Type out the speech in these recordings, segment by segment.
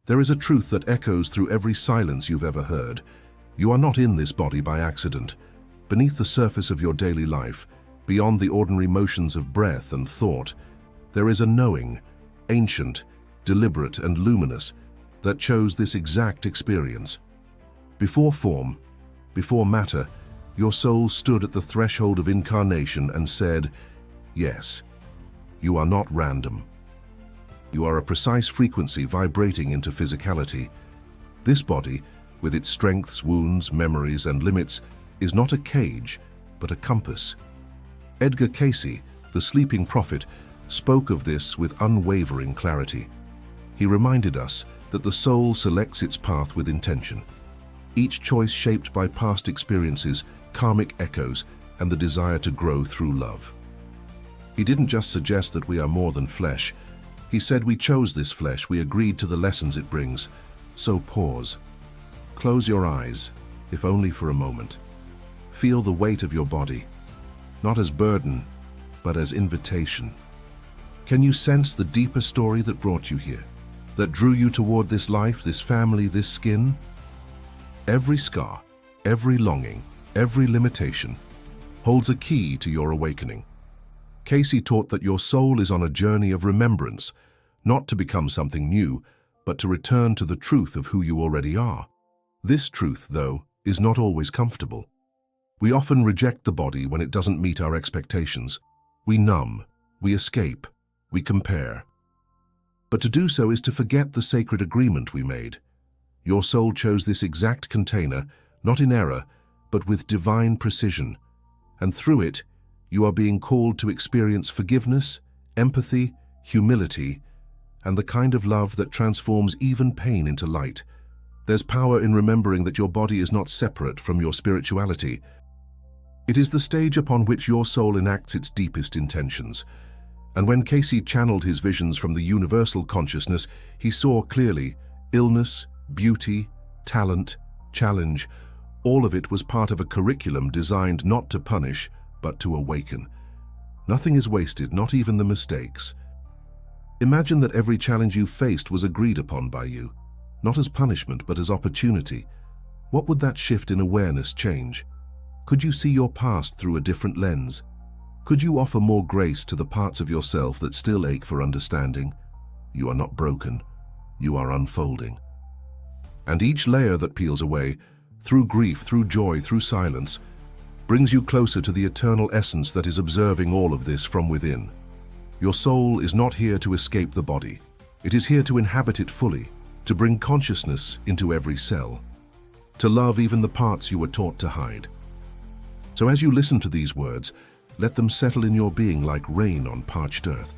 There is a truth that echoes through every silence you've ever heard. You are not in this body by accident. Beneath the surface of your daily life, beyond the ordinary motions of breath and thought, there is a knowing, ancient, deliberate and luminous, that chose this exact experience. Before form, before matter, your soul stood at the threshold of incarnation and said, "Yes, you are not random. You are a precise frequency vibrating into physicality. This body, with its strengths, wounds, memories, and limits, is not a cage, but a compass." Edgar Cayce, the sleeping prophet, spoke of this with unwavering clarity. He reminded us that the soul selects its path with intention, each choice shaped by past experiences, karmic echoes, and the desire to grow through love. He didn't just suggest that we are more than flesh. He said we chose this flesh, we agreed to the lessons it brings. So pause. Close your eyes, if only for a moment. Feel the weight of your body, not as burden, but as invitation. Can you sense the deeper story that brought you here, that drew you toward this life, this family, this skin? Every scar, every longing, every limitation holds a key to your awakening. Cayce taught that your soul is on a journey of remembrance, not to become something new, but to return to the truth of who you already are. This truth, though, is not always comfortable. We often reject the body when it doesn't meet our expectations. We numb, we escape, we compare. But to do so is to forget the sacred agreement we made. Your soul chose this exact container, not in error, but with divine precision. And through it, you are being called to experience forgiveness, empathy, humility, and the kind of love that transforms even pain into light. There's power in remembering that your body is not separate from your spirituality. It is the stage upon which your soul enacts its deepest intentions. And when Cayce channeled his visions from the universal consciousness, he saw clearly illness, beauty, talent, challenge. All of it was part of a curriculum designed not to punish, but to awaken. Nothing is wasted, not even the mistakes. Imagine that every challenge you faced was agreed upon by you, not as punishment, but as opportunity. What would that shift in awareness change? Could you see your past through a different lens? Could you offer more grace to the parts of yourself that still ache for understanding? You are not broken. You are unfolding. And each layer that peels away, through grief, through joy, through silence, brings you closer to the eternal essence that is observing all of this from within. Your soul is not here to escape the body. It is here to inhabit it fully, to bring consciousness into every cell, to love even the parts you were taught to hide. So as you listen to these words, let them settle in your being like rain on parched earth.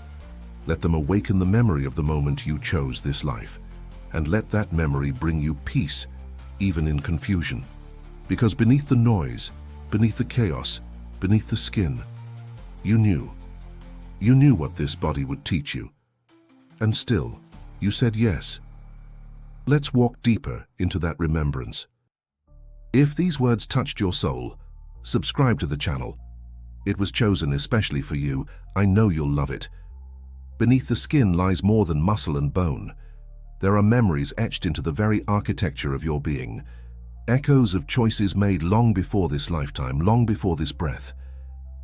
Let them awaken the memory of the moment you chose this life, and let that memory bring you peace, even in confusion. Because beneath the noise, beneath the chaos, beneath the skin, you knew. You knew what this body would teach you. And still, you said yes. Let's walk deeper into that remembrance. If these words touched your soul, subscribe to the channel. It was chosen especially for you. I know you'll love it. Beneath the skin lies more than muscle and bone. There are memories etched into the very architecture of your being, echoes of choices made long before this lifetime, long before this breath.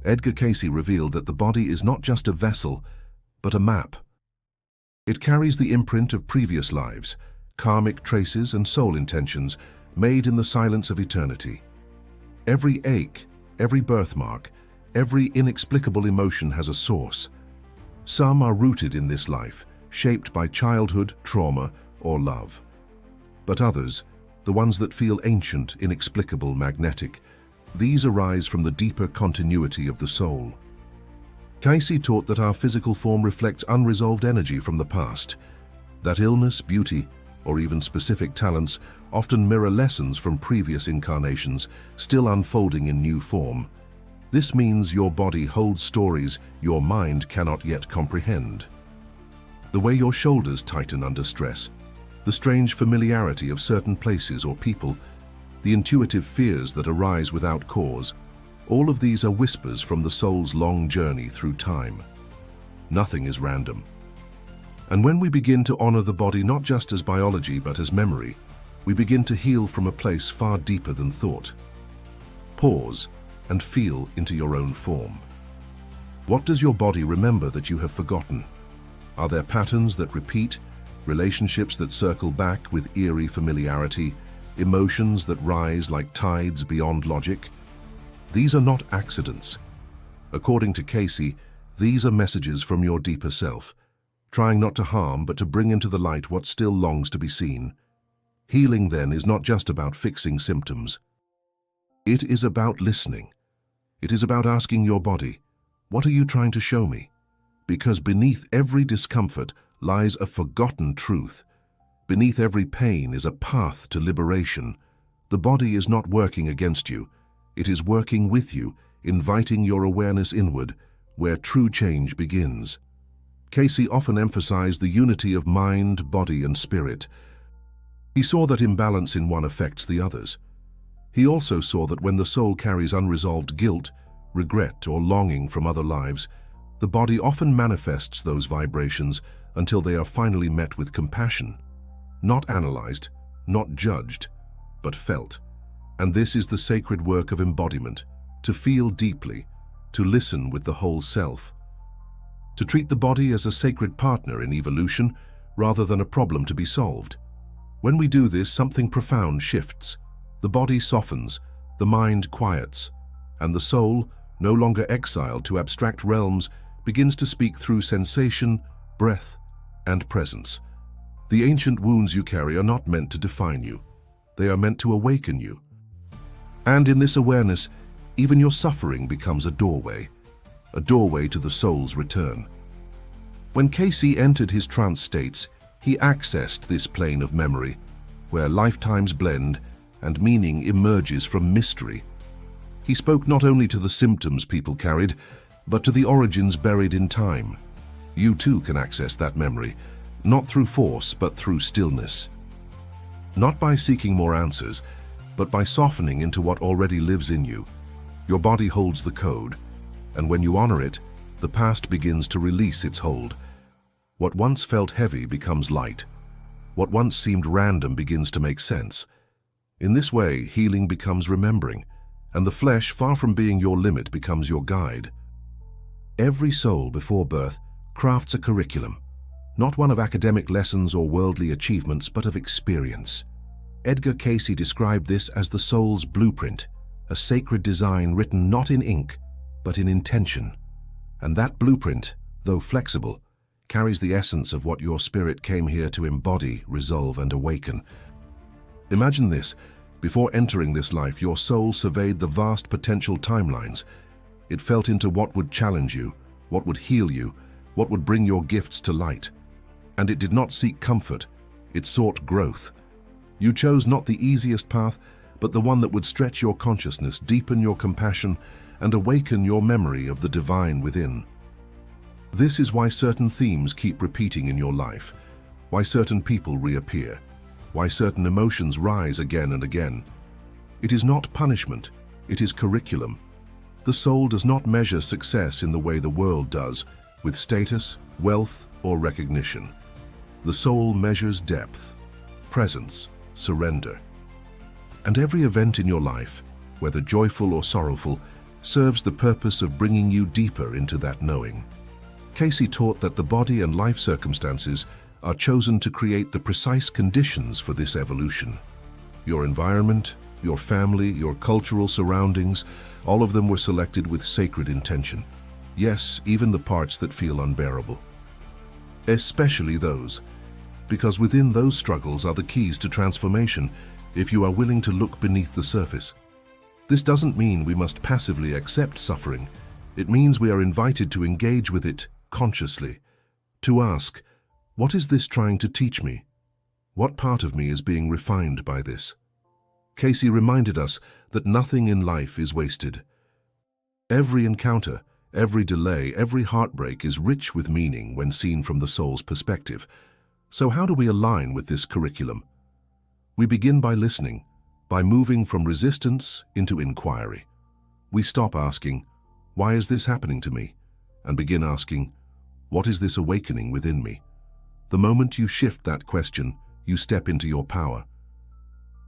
Edgar Cayce revealed that the body is not just a vessel, but a map. It carries the imprint of previous lives, karmic traces and soul intentions made in the silence of eternity. Every ache, every birthmark, every inexplicable emotion has a source. Some are rooted in this life, shaped by childhood, trauma, or love. But others, the ones that feel ancient, inexplicable, magnetic, these arise from the deeper continuity of the soul. Cayce taught that our physical form reflects unresolved energy from the past, that illness, beauty, or even specific talents often mirror lessons from previous incarnations, still unfolding in new form. This means your body holds stories your mind cannot yet comprehend. The way your shoulders tighten under stress, the strange familiarity of certain places or people, the intuitive fears that arise without cause, all of these are whispers from the soul's long journey through time. Nothing is random. And when we begin to honor the body not just as biology but as memory, we begin to heal from a place far deeper than thought. Pause and feel into your own form. What does your body remember that you have forgotten? Are there patterns that repeat, relationships that circle back with eerie familiarity, emotions that rise like tides beyond logic? These are not accidents. According to Cayce, these are messages from your deeper self, trying not to harm but to bring into the light what still longs to be seen. Healing, then, is not just about fixing symptoms. It is about listening. It is about asking your body, what are you trying to show me? Because beneath every discomfort lies a forgotten truth. Beneath every pain is a path to liberation. The body is not working against you. It is working with you, inviting your awareness inward, where true change begins. Cayce often emphasized the unity of mind, body, and spirit. He saw that imbalance in one affects the others. He also saw that when the soul carries unresolved guilt, regret, or longing from other lives, the body often manifests those vibrations until they are finally met with compassion. Not analyzed, not judged, but felt. And this is the sacred work of embodiment, to feel deeply, to listen with the whole self. To treat the body as a sacred partner in evolution rather than a problem to be solved. When we do this, something profound shifts. The body softens, the mind quiets, and the soul, no longer exiled to abstract realms, begins to speak through sensation, breath, and presence. The ancient wounds you carry are not meant to define you. They are meant to awaken you. And in this awareness, even your suffering becomes a doorway to the soul's return. When Cayce entered his trance states, he accessed this plane of memory, where lifetimes blend and meaning emerges from mystery. He spoke not only to the symptoms people carried, but to the origins buried in time. You too can access that memory, not through force, but through stillness. Not by seeking more answers, but by softening into what already lives in you. Your body holds the code, and when you honor it, the past begins to release its hold. What once felt heavy becomes light. What once seemed random begins to make sense. In this way, healing becomes remembering, and the flesh, far from being your limit, becomes your guide. Every soul before birth crafts a curriculum, not one of academic lessons or worldly achievements, but of experience. Edgar Cayce described this as the soul's blueprint, a sacred design written not in ink, but in intention. And that blueprint, though flexible, carries the essence of what your spirit came here to embody, resolve, and awaken. Imagine this. Before entering this life, your soul surveyed the vast potential timelines. It felt into what would challenge you, what would heal you, what would bring your gifts to light. And it did not seek comfort, it sought growth. You chose not the easiest path, but the one that would stretch your consciousness, deepen your compassion, and awaken your memory of the divine within. This is why certain themes keep repeating in your life, why certain people reappear, why certain emotions rise again and again. It is not punishment, it is curriculum. The soul does not measure success in the way the world does, with status, wealth, or recognition. The soul measures depth, presence, surrender. And every event in your life, whether joyful or sorrowful, serves the purpose of bringing you deeper into that knowing. Cayce taught that the body and life circumstances are chosen to create the precise conditions for this evolution. Your environment, your family, your cultural surroundings, all of them were selected with sacred intention. Yes, even the parts that feel unbearable. Especially those, because within those struggles are the keys to transformation if you are willing to look beneath the surface. This doesn't mean we must passively accept suffering. It means we are invited to engage with it consciously, to ask, what is this trying to teach me? What part of me is being refined by this? Cayce reminded us that nothing in life is wasted. Every encounter, every delay, every heartbreak is rich with meaning when seen from the soul's perspective. So how do we align with this curriculum? We begin by listening, by moving from resistance into inquiry. We stop asking, why is this happening to me? And begin asking, what is this awakening within me? The moment you shift that question, you step into your power.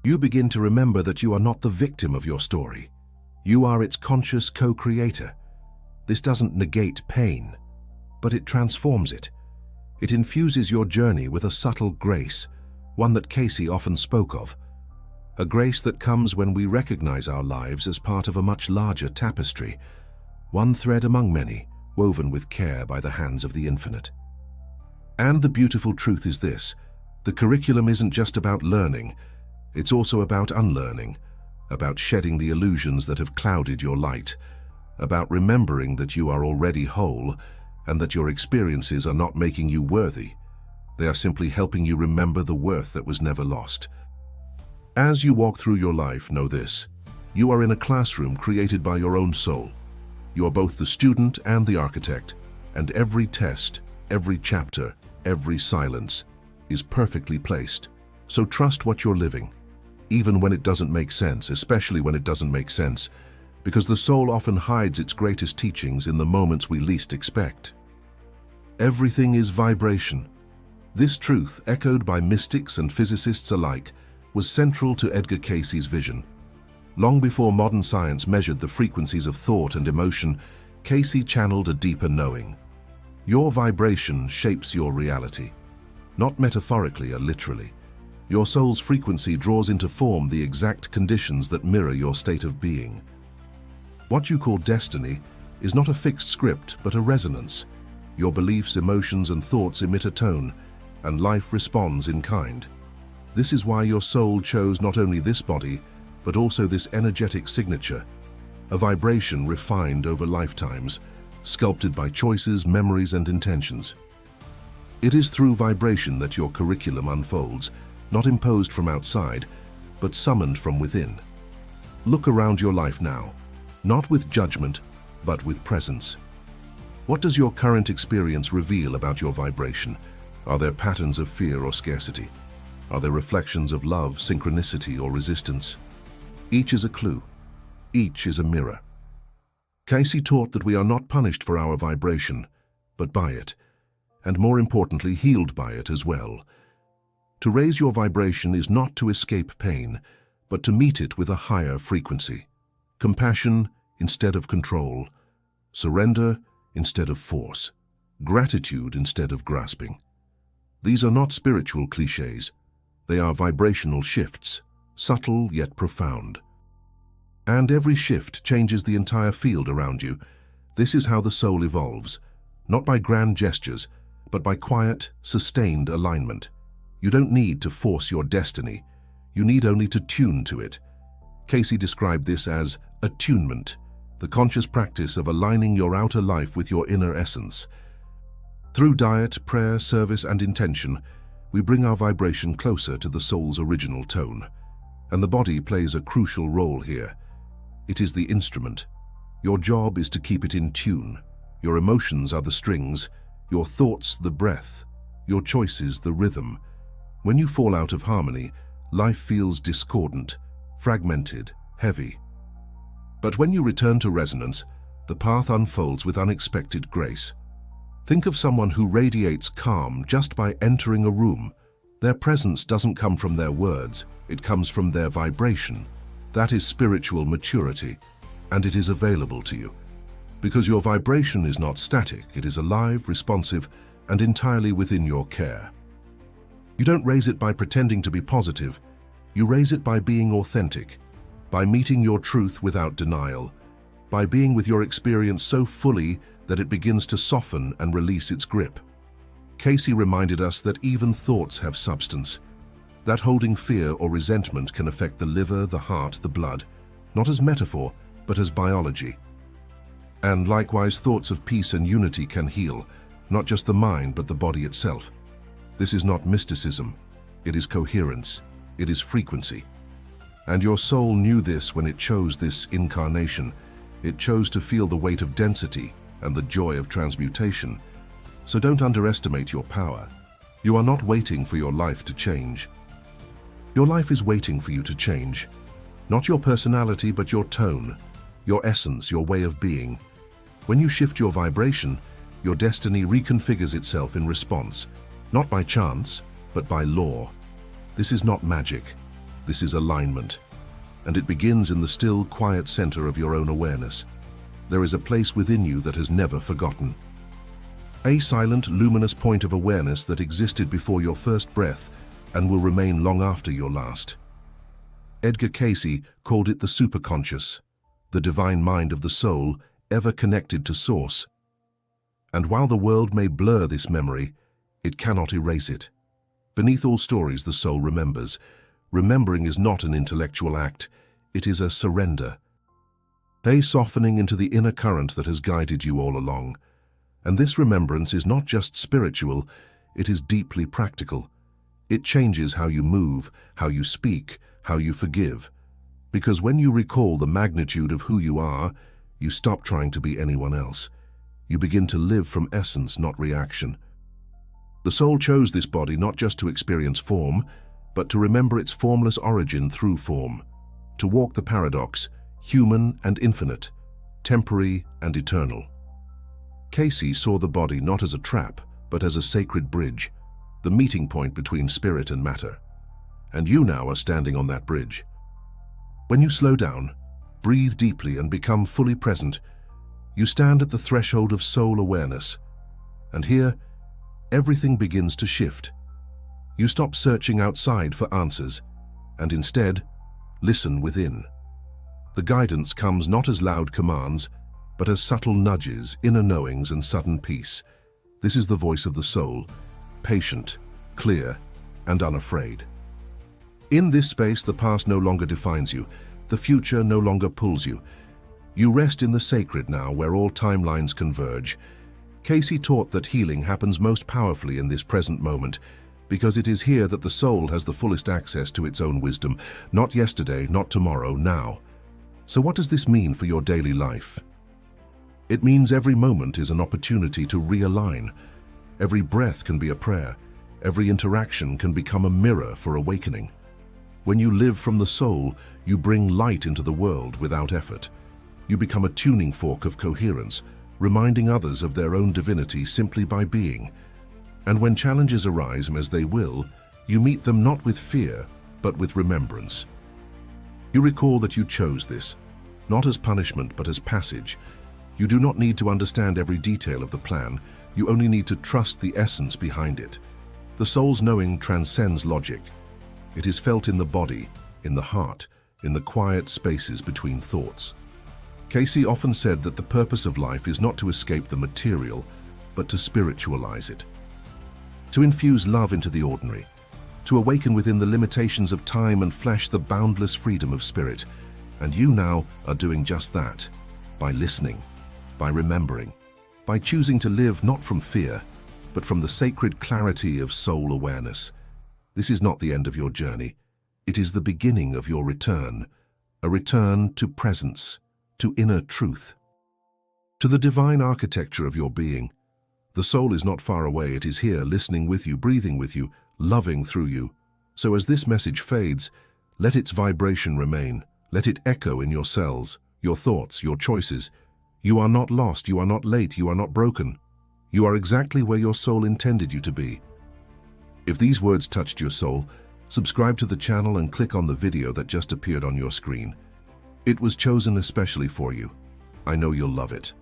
You begin to remember that you are not the victim of your story. You are its conscious co-creator. This doesn't negate pain, but it transforms it. It infuses your journey with a subtle grace, one that Cayce often spoke of. A grace that comes when we recognize our lives as part of a much larger tapestry, one thread among many, woven with care by the hands of the infinite. And the beautiful truth is this: the curriculum isn't just about learning, it's also about unlearning, about shedding the illusions that have clouded your light, about remembering that you are already whole and that your experiences are not making you worthy. They are simply helping you remember the worth that was never lost. As you walk through your life, know this: you are in a classroom created by your own soul. You are both the student and the architect, and every test, every chapter, every silence is perfectly placed. So trust what you're living, even when it doesn't make sense, especially when it doesn't make sense, because the soul often hides its greatest teachings in the moments we least expect. Everything is vibration. This truth, echoed by mystics and physicists alike, was central to Edgar Cayce's vision. Long before modern science measured the frequencies of thought and emotion, Cayce channeled a deeper knowing. Your vibration shapes your reality, not metaphorically or literally. Your soul's frequency draws into form the exact conditions that mirror your state of being. What you call destiny is not a fixed script, but a resonance. Your beliefs, emotions, and thoughts emit a tone, and life responds in kind. This is why your soul chose not only this body, but also this energetic signature, a vibration refined over lifetimes, sculpted by choices, memories, and intentions. It is through vibration that your curriculum unfolds, not imposed from outside, but summoned from within. Look around your life now, not with judgment, but with presence. What does your current experience reveal about your vibration? Are there patterns of fear or scarcity? Are there reflections of love, synchronicity, or resistance? Each is a clue. Each is a mirror. Cayce taught that we are not punished for our vibration, but by it, and more importantly, healed by it as well. To raise your vibration is not to escape pain, but to meet it with a higher frequency. Compassion instead of control, surrender instead of force, gratitude instead of grasping. These are not spiritual cliches. They are vibrational shifts, subtle yet profound. And every shift changes the entire field around you. This is how the soul evolves, not by grand gestures, but by quiet, sustained alignment. You don't need to force your destiny. You need only to tune to it. Cayce described this as attunement, the conscious practice of aligning your outer life with your inner essence. Through diet, prayer, service, and intention, we bring our vibration closer to the soul's original tone. And the body plays a crucial role here. It is the instrument. Your job is to keep it in tune. Your emotions are the strings, your thoughts the breath, your choices the rhythm. When you fall out of harmony, life feels discordant, fragmented, heavy. But when you return to resonance, the path unfolds with unexpected grace. Think of someone who radiates calm just by entering a room. Their presence doesn't come from their words, it comes from their vibration. That is spiritual maturity, and it is available to you. Because your vibration is not static, it is alive, responsive, and entirely within your care. You don't raise it by pretending to be positive. You raise it by being authentic, by meeting your truth without denial, by being with your experience so fully that it begins to soften and release its grip. Cayce reminded us that even thoughts have substance, that holding fear or resentment can affect the liver, the heart, the blood, not as metaphor, but as biology. And likewise, thoughts of peace and unity can heal, not just the mind, but the body itself. This is not mysticism, it is coherence, it is frequency. And your soul knew this when it chose this incarnation. It chose to feel the weight of density and the joy of transmutation. So don't underestimate your power. You are not waiting for your life to change. Your life is waiting for you to change. Not your personality, but your tone, your essence, your way of being. When you shift your vibration, your destiny reconfigures itself in response. Not by chance, but by law. This is not magic. This is alignment. And it begins in the still, quiet center of your own awareness. There is a place within you that has never forgotten. A silent, luminous point of awareness that existed before your first breath and will remain long after your last. Edgar Cayce called it the superconscious, the divine mind of the soul, ever connected to source. And while the world may blur this memory, it cannot erase it. Beneath all stories the soul remembers. Remembering is not an intellectual act, it is a surrender. A softening into the inner current that has guided you all along. And this remembrance is not just spiritual, it is deeply practical. It changes how you move, how you speak, how you forgive. Because when you recall the magnitude of who you are, you stop trying to be anyone else. You begin to live from essence, not reaction. The soul chose this body not just to experience form, but to remember its formless origin through form. To walk the paradox, human and infinite, temporary and eternal. Cayce saw the body not as a trap, but as a sacred bridge, the meeting point between spirit and matter. And you now are standing on that bridge. When you slow down, breathe deeply and become fully present, you stand at the threshold of soul awareness. And here, everything begins to shift. You stop searching outside for answers, and instead, listen within. The guidance comes not as loud commands, but as subtle nudges, inner knowings, and sudden peace. This is the voice of the soul, patient, clear, and unafraid. In this space, the past no longer defines you. The future no longer pulls you. You rest in the sacred now, where all timelines converge. Cayce taught that healing happens most powerfully in this present moment, because it is here that the soul has the fullest access to its own wisdom, not yesterday, not tomorrow, now. So what does this mean for your daily life? It means every moment is an opportunity to realign. Every breath can be a prayer. Every interaction can become a mirror for awakening. When you live from the soul, you bring light into the world without effort. You become a tuning fork of coherence, reminding others of their own divinity simply by being. And when challenges arise, as they will, you meet them not with fear, but with remembrance. You recall that you chose this, not as punishment, but as passage. You do not need to understand every detail of the plan, you only need to trust the essence behind it. The soul's knowing transcends logic. It is felt in the body, in the heart, in the quiet spaces between thoughts. Cayce often said that the purpose of life is not to escape the material, but to spiritualize it. To infuse love into the ordinary, to awaken within the limitations of time and flesh the boundless freedom of spirit. And you now are doing just that, by listening, by remembering, by choosing to live not from fear, but from the sacred clarity of soul awareness. This is not the end of your journey. It is the beginning of your return, a return to presence, to inner truth, to the divine architecture of your being. The soul is not far away, it is here, listening with you, breathing with you, loving through you. So as this message fades, let its vibration remain. Let it echo in your cells, your thoughts, your choices. You are not lost, you are not late, you are not broken. You are exactly where your soul intended you to be. If these words touched your soul, subscribe to the channel and click on the video that just appeared on your screen. It was chosen especially for you. I know you'll love it.